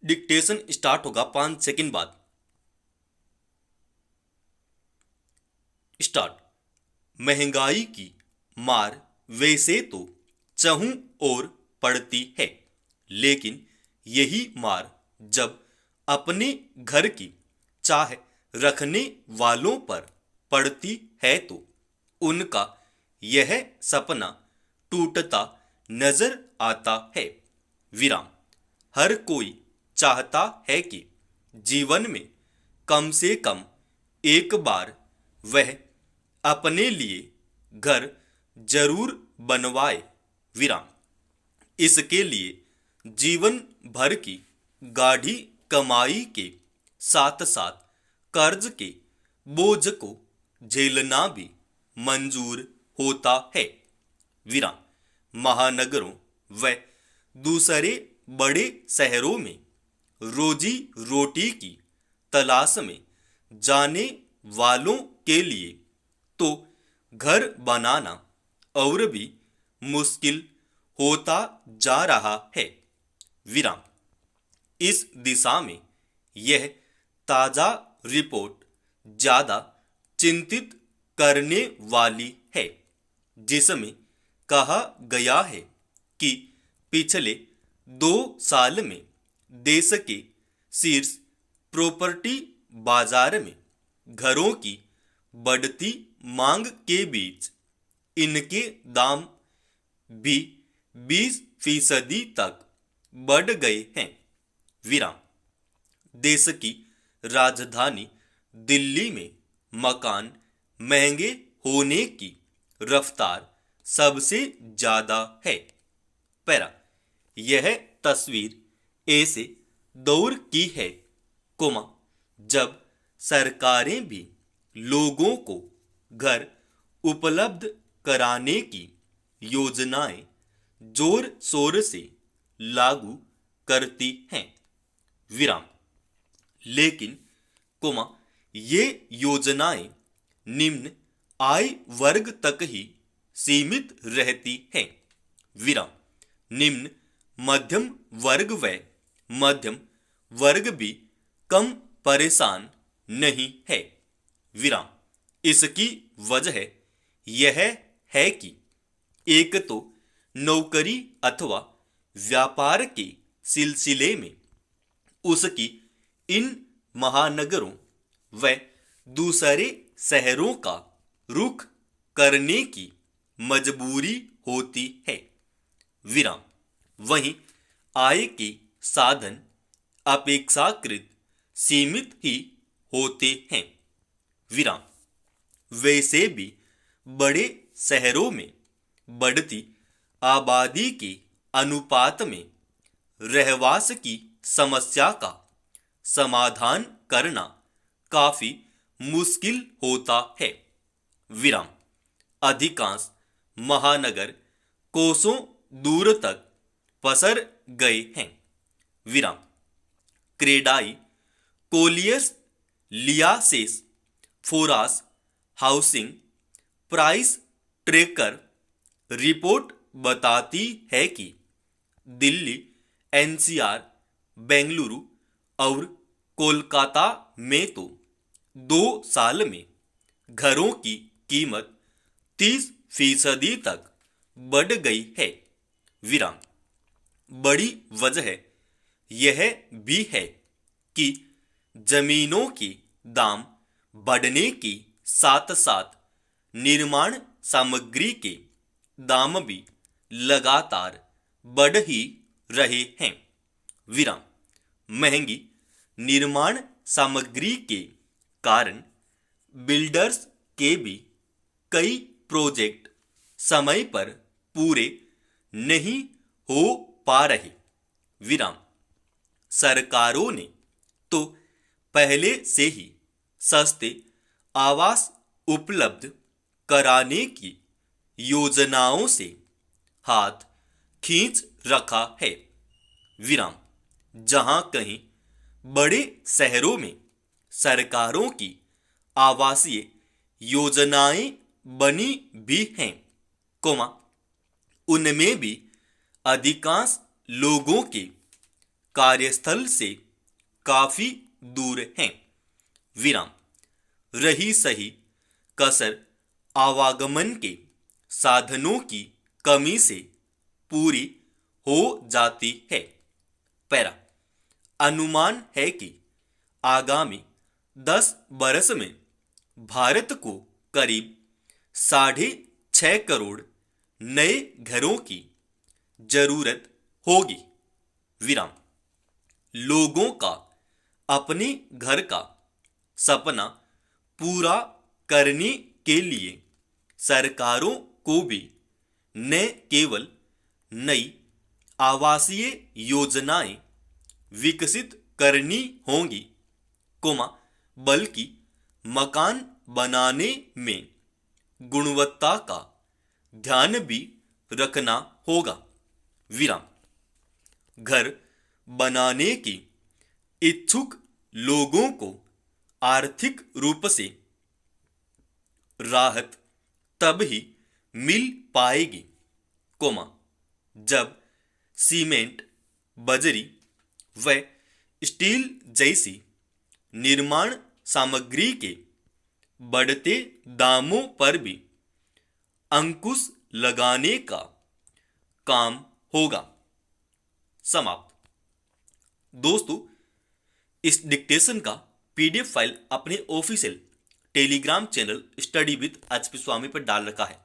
Dictation start होगा 5 second बाद। Start. महंगाई की मार वैसे तो चहुं ओर पड़ती है, लेकिन यही मार जब अपने घर की चाह रखने वालों पर पड़ती है तो उनका यह सपना टूटता नजर आता है। विराम। हर कोई चाहता है कि जीवन में कम से कम एक बार वह अपने लिए घर जरूर बनवाए। विराम। इसके लिए जीवन भर की गाढ़ी कमाई के साथ साथ कर्ज के बोझ को झेलना भी मंजूर होता है। विराम। महानगरों व दूसरे बड़े शहरों में रोजी रोटी की तलाश में जाने वालों के लिए तो घर बनाना और भी मुश्किल होता जा रहा है। विराम। इस दिशा में यह ताजा रिपोर्ट ज्यादा चिंतित करने वाली है, जिसमें कहा गया है कि पिछले 2 साल में देश के शीर्ष प्रॉपर्टी बाजार में घरों की बढ़ती मांग के बीच इनके दाम भी 20% तक बढ़ गए हैं। विराम। देश की राजधानी दिल्ली में मकान महंगे होने की रफ्तार सबसे ज्यादा है। पैरा। यह तस्वीर ऐसे दौर की है, जब सरकारें भी लोगों को घर उपलब्ध कराने की योजनाएं जोर शोर से लागू करती हैं। विराम। लेकिन ये योजनाएं निम्न आय वर्ग तक ही सीमित रहती हैं। विराम। निम्न मध्यम वर्ग व मध्यम वर्ग भी कम परेशान नहीं है। विराम। इसकी वजह यह है कि एक तो नौकरी अथवा व्यापार के सिलसिले में उसकी इन महानगरों व दूसरे शहरों का रुख करने की मजबूरी होती है। विराम। वहीं आय के साधन अपेक्षाकृत सीमित ही होते हैं। विराम। वैसे भी बड़े शहरों में बढ़ती आबादी के अनुपात में रहवास की समस्या का समाधान करना काफी मुश्किल होता है। विराम। अधिकांश महानगर कोसों दूर तक पसर गए हैं। विराम। CREDAI Colliers Liases Foras housing price tracker report बताती है कि दिल्ली, एनसीआर, बेंगलुरु और कोलकाता में तो 2 साल में घरों की कीमत 30% तक बढ़ गई है। विराम। बड़ी वजह यह भी है कि जमीनों के दाम बढ़ने के साथ साथ निर्माण सामग्री के दाम भी लगातार बढ़ ही रहे हैं। विराम। महंगी निर्माण सामग्री के कारण बिल्डर्स के भी कई प्रोजेक्ट समय पर पूरे नहीं हो पा रहे। विराम। सरकारों ने तो पहले से ही सस्ते आवास उपलब्ध कराने की योजनाओं से हाथ खींच रखा है। विराम। जहां कहीं बड़े शहरों में सरकारों की आवासीय योजनाएं बनी भी हैं, उनमें भी अधिकांश लोगों के कार्यस्थल से काफी दूर हैं। विराम। रही सही कसर आवागमन के साधनों की कमी से पूरी हो जाती है। पैरा। अनुमान है कि आगामी 10 बरस में भारत को करीब 6.5 करोड़ नए घरों की जरूरत होगी। विराम। लोगों का अपने घर का सपना पूरा करने के लिए सरकारों को भी न केवल नई आवासीय योजनाएं विकसित करनी होंगी, बल्कि मकान बनाने में गुणवत्ता का ध्यान भी रखना होगा। विराम। घर बनाने की इच्छुक लोगों को आर्थिक रूप से राहत तब ही मिल पाएगी, जब सीमेंट, बजरी व स्टील जैसी निर्माण सामग्री के बढ़ते दामों पर भी अंकुश लगाने का काम होगा। समाप्त। दोस्तों, इस डिक्टेशन का पीडीएफ फाइल अपने official Telegram channel study with HP Swami पर डाल रखा है।